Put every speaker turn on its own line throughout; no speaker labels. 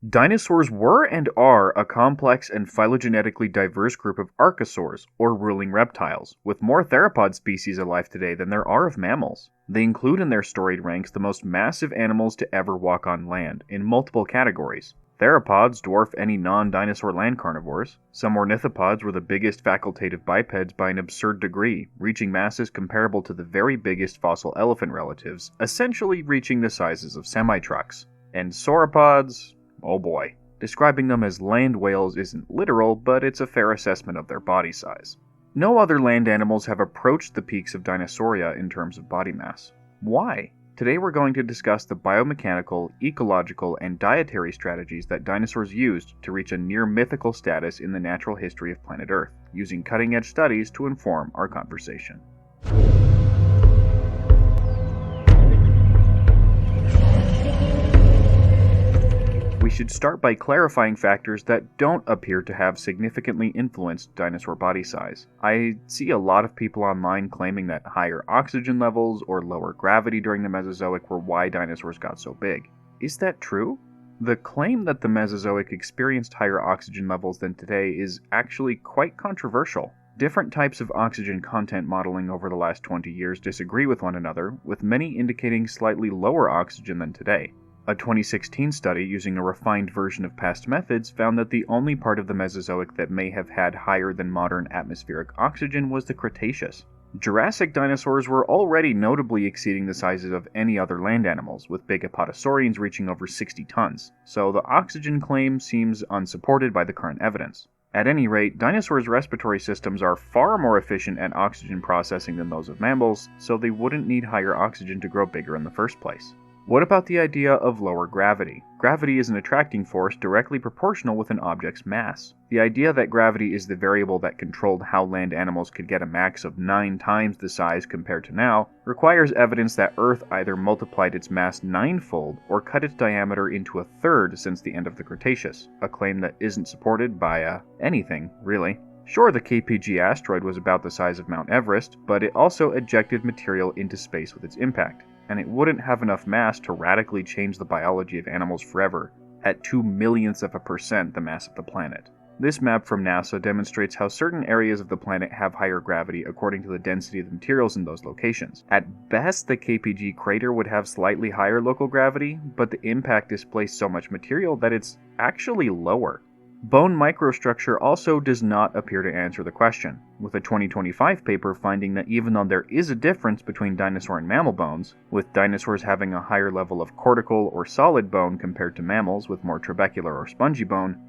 Dinosaurs were and are a complex and phylogenetically diverse group of archosaurs, or ruling reptiles, with more theropod species alive today than there are of mammals. They include in their storied ranks the most massive animals to ever walk on land, in multiple categories. Theropods dwarf any non-dinosaur land carnivores. Some ornithopods were the biggest facultative bipeds by an absurd degree, reaching masses comparable to the very biggest fossil elephant relatives, essentially reaching the sizes of semitrucks. And sauropods? Oh boy. Describing them as land whales isn't literal, but it's a fair assessment of their body size. No other land animals have approached the peaks of Dinosauria in terms of body mass. Why? Today we're going to discuss the biomechanical, ecological, and dietary strategies that dinosaurs used to reach a near-mythical status in the natural history of planet Earth, using cutting-edge studies to inform our conversation. We should start by clarifying factors that don't appear to have significantly influenced dinosaur body size. I see a lot of people online claiming that higher oxygen levels or lower gravity during the Mesozoic were why dinosaurs got so big. Is that true? The claim that the Mesozoic experienced higher oxygen levels than today is actually quite controversial. Different types of oxygen content modeling over the last 20 years disagree with one another, with many indicating slightly lower oxygen than today. A 2016 study using a refined version of past methods found that the only part of the Mesozoic that may have had higher than modern atmospheric oxygen was the Cretaceous. Jurassic dinosaurs were already notably exceeding the sizes of any other land animals, with big apatosaurians reaching over 60 tons, so the oxygen claim seems unsupported by the current evidence. At any rate, dinosaurs' respiratory systems are far more efficient at oxygen processing than those of mammals, so they wouldn't need higher oxygen to grow bigger in the first place. What about the idea of lower gravity? Gravity is an attracting force directly proportional with an object's mass. The idea that gravity is the variable that controlled how land animals could get a max of 9 times the size compared to now requires evidence that Earth either multiplied its mass 9-fold or cut its diameter into a third since the end of the Cretaceous, a claim that isn't supported by anything, really. Sure, the KPG asteroid was about the size of Mount Everest, but it also ejected material into space with its impact, and it wouldn't have enough mass to radically change the biology of animals forever, at 0.02% the mass of the planet. This map from NASA demonstrates how certain areas of the planet have higher gravity according to the density of the materials in those locations. At best, the KPG crater would have slightly higher local gravity, but the impact displaced so much material that it's actually lower. Bone microstructure also does not appear to answer the question, with a 2025 paper finding that even though there is a difference between dinosaur and mammal bones, with dinosaurs having a higher level of cortical or solid bone compared to mammals with more trabecular or spongy bone,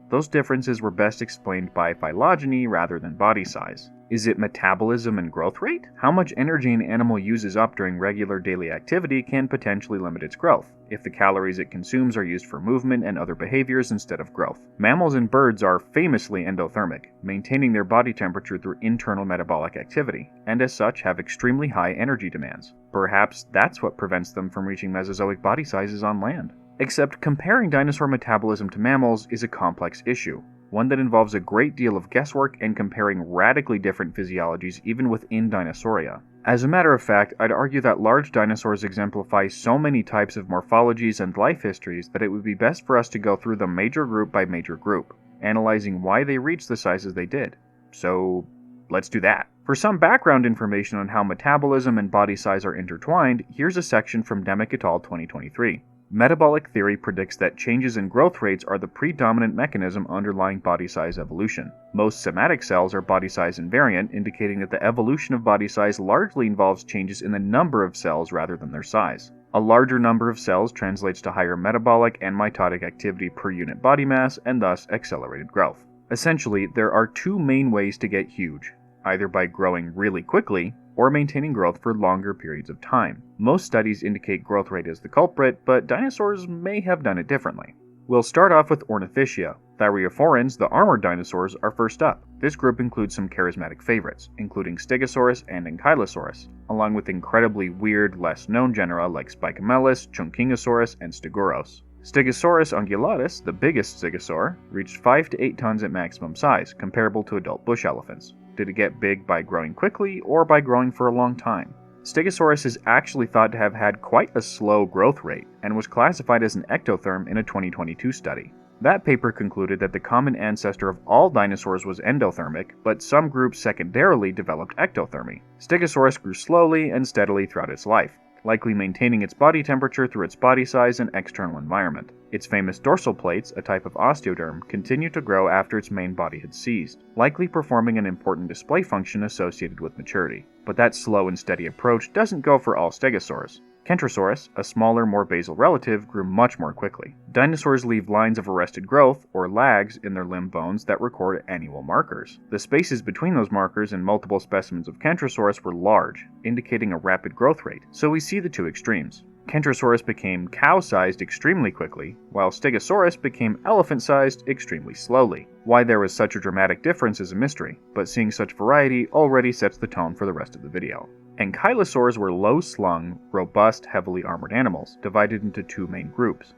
those differences were best explained by phylogeny rather than body size. Is it metabolism and growth rate? How much energy an animal uses up during regular daily activity can potentially limit its growth, if the calories it consumes are used for movement and other behaviors instead of growth. Mammals and birds are famously endothermic, maintaining their body temperature through internal metabolic activity, and as such have extremely high energy demands. Perhaps that's what prevents them from reaching Mesozoic body sizes on land. Except comparing dinosaur metabolism to mammals is a complex issue, one that involves a great deal of guesswork and comparing radically different physiologies even within Dinosauria. As a matter of fact, I'd argue that large dinosaurs exemplify so many types of morphologies and life histories that it would be best for us to go through them major group by major group, analyzing why they reached the sizes they did. So, let's do that. For some background information on how metabolism and body size are intertwined, here's a section from Debunking et al. 2023. Metabolic theory predicts that changes in growth rates are the predominant mechanism underlying body size evolution. Most somatic cells are body size invariant, indicating that the evolution of body size largely involves changes in the number of cells rather than their size. A larger number of cells translates to higher metabolic and mitotic activity per unit body mass, and thus accelerated growth. Essentially, there are two main ways to get huge, either by growing really quickly or maintaining growth for longer periods of time. Most studies indicate growth rate as the culprit, but dinosaurs may have done it differently. We'll start off with Ornithischia. Thyreophorans, the armored dinosaurs, are first up. This group includes some charismatic favorites, including Stegosaurus and Ankylosaurus, along with incredibly weird, less-known genera like Spicamelus, Chunkingosaurus, and Stegoros. Stegosaurus ungulatus, the biggest stegosaur, reached 5 to 8 tons at maximum size, comparable to adult bush elephants. Did it get big by growing quickly or by growing for a long time? Stegosaurus is actually thought to have had quite a slow growth rate and was classified as an ectotherm in a 2022 study. That paper concluded that the common ancestor of all dinosaurs was endothermic, but some groups secondarily developed ectothermy. Stegosaurus grew slowly and steadily throughout its life, likely maintaining its body temperature through its body size and external environment. Its famous dorsal plates, a type of osteoderm, continued to grow after its main body had ceased, likely performing an important display function associated with maturity. But that slow and steady approach doesn't go for all stegosaurs. Kentrosaurus, a smaller, more basal relative, grew much more quickly. Dinosaurs leave lines of arrested growth, or lags, in their limb bones that record annual markers. The spaces between those markers in multiple specimens of Kentrosaurus were large, indicating a rapid growth rate, so we see the two extremes. Kentrosaurus became cow-sized extremely quickly, while Stegosaurus became elephant-sized extremely slowly. Why there was such a dramatic difference is a mystery, but seeing such variety already sets the tone for the rest of the video. Ankylosaurs were low-slung, robust, heavily armored animals, divided into two main groups.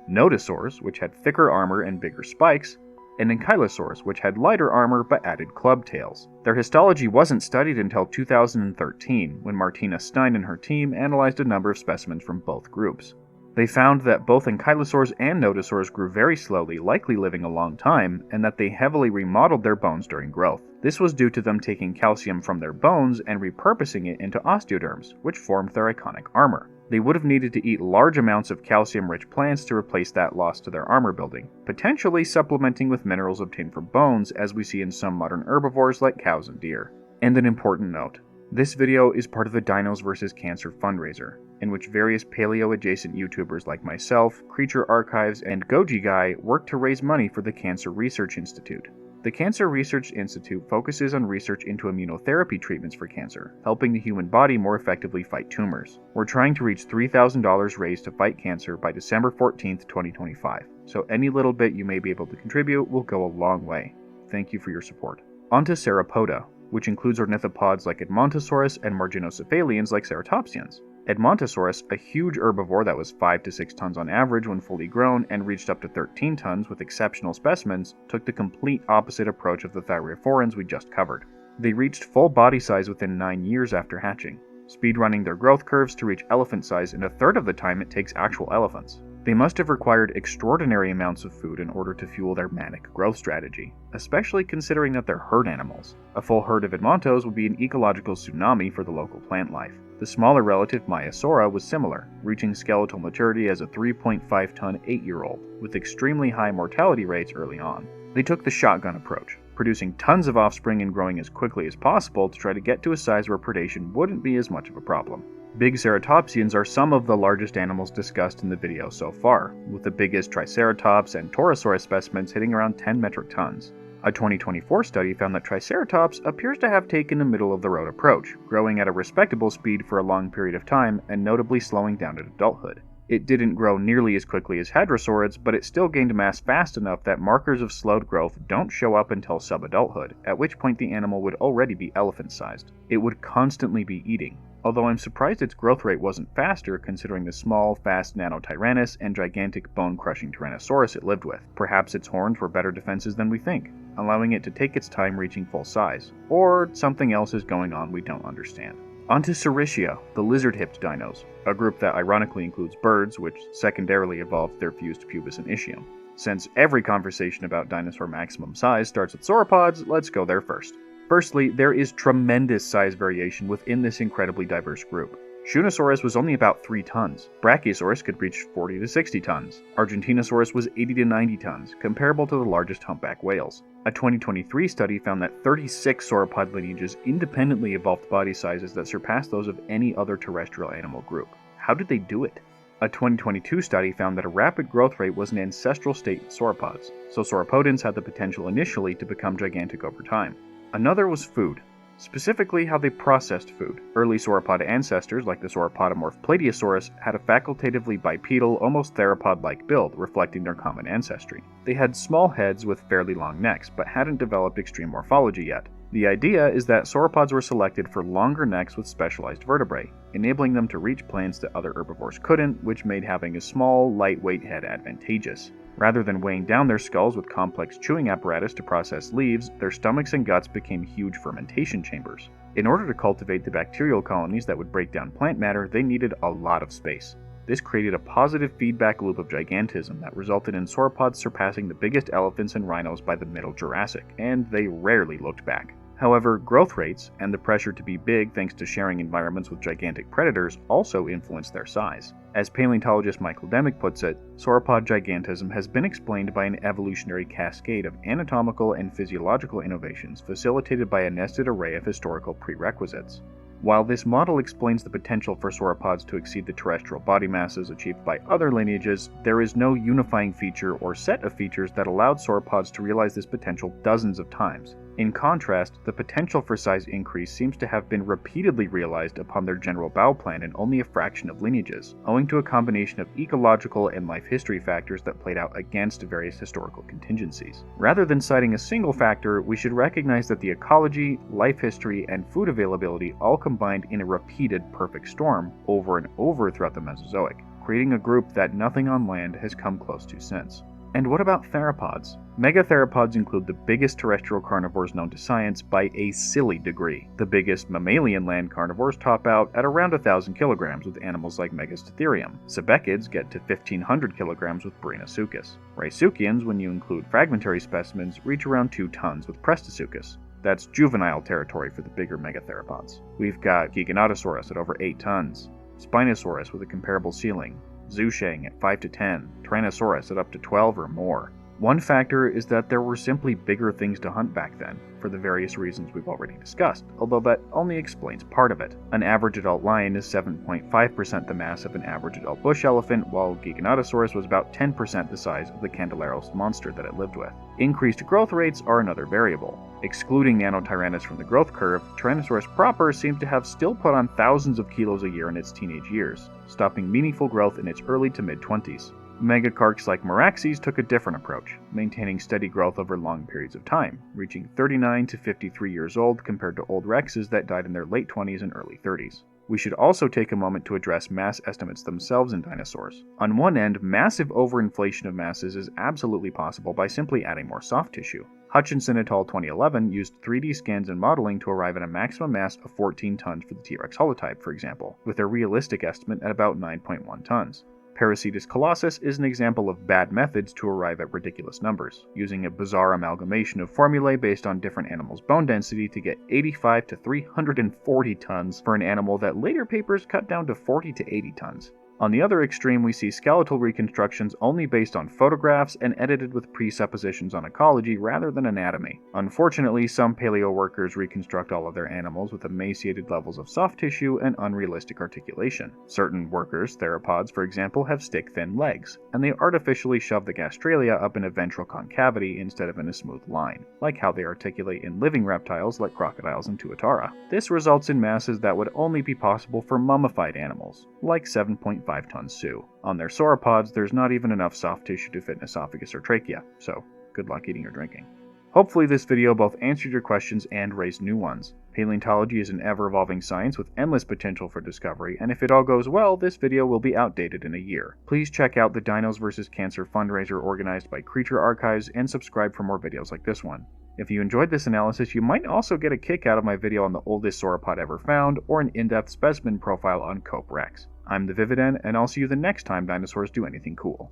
Nodosaurs, which had thicker armor and bigger spikes, and Ankylosaurs, which had lighter armor but added club tails. Their histology wasn't studied until 2013, when Martina Stein and her team analyzed a number of specimens from both groups. They found that both Ankylosaurs and Nodosaurs grew very slowly, likely living a long time, and that they heavily remodeled their bones during growth. This was due to them taking calcium from their bones and repurposing it into osteoderms, which formed their iconic armor. They would have needed to eat large amounts of calcium-rich plants to replace that loss to their armor building, potentially supplementing with minerals obtained from bones, as we see in some modern herbivores like cows and deer. And an important note. This video is part of the Dinos vs. Cancer fundraiser, in which various paleo-adjacent YouTubers like myself, Creature Archives, and Goji Guy work to raise money for the Cancer Research Institute. The Cancer Research Institute focuses on research into immunotherapy treatments for cancer, helping the human body more effectively fight tumors. We're trying to reach $3,000 raised to fight cancer by December 14th, 2025, so any little bit you may be able to contribute will go a long way. Thank you for your support. On to Sauropoda, which includes ornithopods like Edmontosaurus and marginocephalians like ceratopsians. Edmontosaurus, a huge herbivore that was 5 to 6 tons on average when fully grown and reached up to 13 tons with exceptional specimens, took the complete opposite approach of the thyreophorans we just covered. They reached full body size within 9 years after hatching, speedrunning their growth curves to reach elephant size in a third of the time it takes actual elephants. They must have required extraordinary amounts of food in order to fuel their manic growth strategy, especially considering that they're herd animals. A full herd of Edmontos would be an ecological tsunami for the local plant life. The smaller relative Maiasaura was similar, reaching skeletal maturity as a 3.5-ton 8-year-old, with extremely high mortality rates early on. They took the shotgun approach, producing tons of offspring and growing as quickly as possible to try to get to a size where predation wouldn't be as much of a problem. Big ceratopsians are some of the largest animals discussed in the video so far, with the biggest Triceratops and Torosaurus specimens hitting around 10 metric tons. A 2024 study found that Triceratops appears to have taken a middle-of-the-road approach, growing at a respectable speed for a long period of time and notably slowing down at adulthood. It didn't grow nearly as quickly as hadrosaurids, but it still gained mass fast enough that markers of slowed growth don't show up until sub-adulthood, at which point the animal would already be elephant-sized. It would constantly be eating, although I'm surprised its growth rate wasn't faster considering the small, fast Nanotyrannus and gigantic bone-crushing Tyrannosaurus it lived with. Perhaps its horns were better defenses than we think, allowing it to take its time reaching full size. Or something else is going on we don't understand. Onto Saurischia, the lizard-hipped dinos, a group that ironically includes birds, which secondarily evolved their fused pubis and ischium. Since every conversation about dinosaur maximum size starts with sauropods, let's go there first. Firstly, there is tremendous size variation within this incredibly diverse group. Shunosaurus was only about 3 tons. Brachiosaurus could reach 40 to 60 tons. Argentinosaurus was 80 to 90 tons, comparable to the largest humpback whales. A 2023 study found that 36 sauropod lineages independently evolved body sizes that surpassed those of any other terrestrial animal group. How did they do it? A 2022 study found that a rapid growth rate was an ancestral state in sauropods, so sauropodans had the potential initially to become gigantic over time. Another was food. Specifically how they processed food. Early sauropod ancestors, like the sauropodomorph Plateosaurus, had a facultatively bipedal, almost theropod-like build, reflecting their common ancestry. They had small heads with fairly long necks, but hadn't developed extreme morphology yet. The idea is that sauropods were selected for longer necks with specialized vertebrae, enabling them to reach plants that other herbivores couldn't, which made having a small, lightweight head advantageous. Rather than weighing down their skulls with complex chewing apparatus to process leaves, their stomachs and guts became huge fermentation chambers. In order to cultivate the bacterial colonies that would break down plant matter, they needed a lot of space. This created a positive feedback loop of gigantism that resulted in sauropods surpassing the biggest elephants and rhinos by the Middle Jurassic, and they rarely looked back. However, growth rates, and the pressure to be big thanks to sharing environments with gigantic predators, also influenced their size. As paleontologist Michael Debunking puts it, sauropod gigantism has been explained by an evolutionary cascade of anatomical and physiological innovations facilitated by a nested array of historical prerequisites. While this model explains the potential for sauropods to exceed the terrestrial body masses achieved by other lineages, there is no unifying feature or set of features that allowed sauropods to realize this potential dozens of times. In contrast, the potential for size increase seems to have been repeatedly realized upon their general bow plan in only a fraction of lineages, owing to a combination of ecological and life history factors that played out against various historical contingencies. Rather than citing a single factor, we should recognize that the ecology, life history, and food availability all combined in a repeated perfect storm over and over throughout the Mesozoic, creating a group that nothing on land has come close to since. And what about theropods? Megatheropods include the biggest terrestrial carnivores known to science by a silly degree. The biggest mammalian land carnivores top out at around 1,000 kilograms with animals like Megastotherium. Sebecids get to 1,500 kilograms with Brachiosuchus. Rhysuchians, when you include fragmentary specimens, reach around 2 tons with Prestosuchus. That's juvenile territory for the bigger megatheropods. We've got Giganotosaurus at over 8 tons, Spinosaurus with a comparable ceiling, Zhusheng at 5 to 10, Tyrannosaurus at up to 12 or more. One factor is that there were simply bigger things to hunt back then, for the various reasons we've already discussed, although that only explains part of it. An average adult lion is 7.5% the mass of an average adult bush elephant, while Giganotosaurus was about 10% the size of the Candelaros monster that it lived with. Increased growth rates are another variable. Excluding Nanotyrannus from the growth curve, Tyrannosaurus proper seems to have still put on thousands of kilos a year in its teenage years, stopping meaningful growth in its early to mid-20s. Megacarchs like Meraxes took a different approach, maintaining steady growth over long periods of time, reaching 39 to 53 years old compared to old Rexes that died in their late 20s and early 30s. We should also take a moment to address mass estimates themselves in dinosaurs. On one end, massive overinflation of masses is absolutely possible by simply adding more soft tissue. Hutchinson et al. 2011 used 3D scans and modeling to arrive at a maximum mass of 14 tons for the T-Rex holotype, for example, with a realistic estimate at about 9.1 tons. Parasitus colossus is an example of bad methods to arrive at ridiculous numbers, using a bizarre amalgamation of formulae based on different animals' bone density to get 85 to 340 tons for an animal that later papers cut down to 40 to 80 tons. On the other extreme, we see skeletal reconstructions only based on photographs and edited with presuppositions on ecology rather than anatomy. Unfortunately, some paleo workers reconstruct all of their animals with emaciated levels of soft tissue and unrealistic articulation. Certain workers, theropods for example, have stick-thin legs, and they artificially shove the gastralia up in a ventral concavity instead of in a smooth line, like how they articulate in living reptiles like crocodiles and tuatara. This results in masses that would only be possible for mummified animals, like 7.5 ton Sioux. On their sauropods, there's not even enough soft tissue to fit an esophagus or trachea, so good luck eating or drinking. Hopefully this video both answered your questions and raised new ones. Paleontology is an ever-evolving science with endless potential for discovery, and if it all goes well, this video will be outdated in a year. Please check out the Dinos vs. Cancer fundraiser organized by Creature Archives and subscribe for more videos like this one. If you enjoyed this analysis, you might also get a kick out of my video on the oldest sauropod ever found, or an in-depth specimen profile on Cope Rex. I'm the Vividen, and I'll see you the next time dinosaurs do anything cool.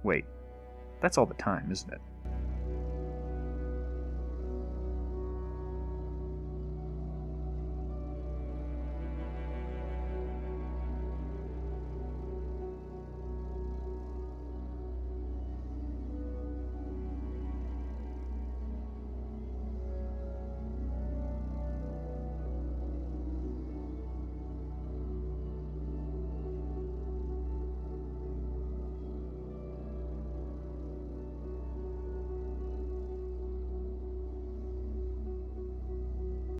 Wait, that's all the time, isn't it?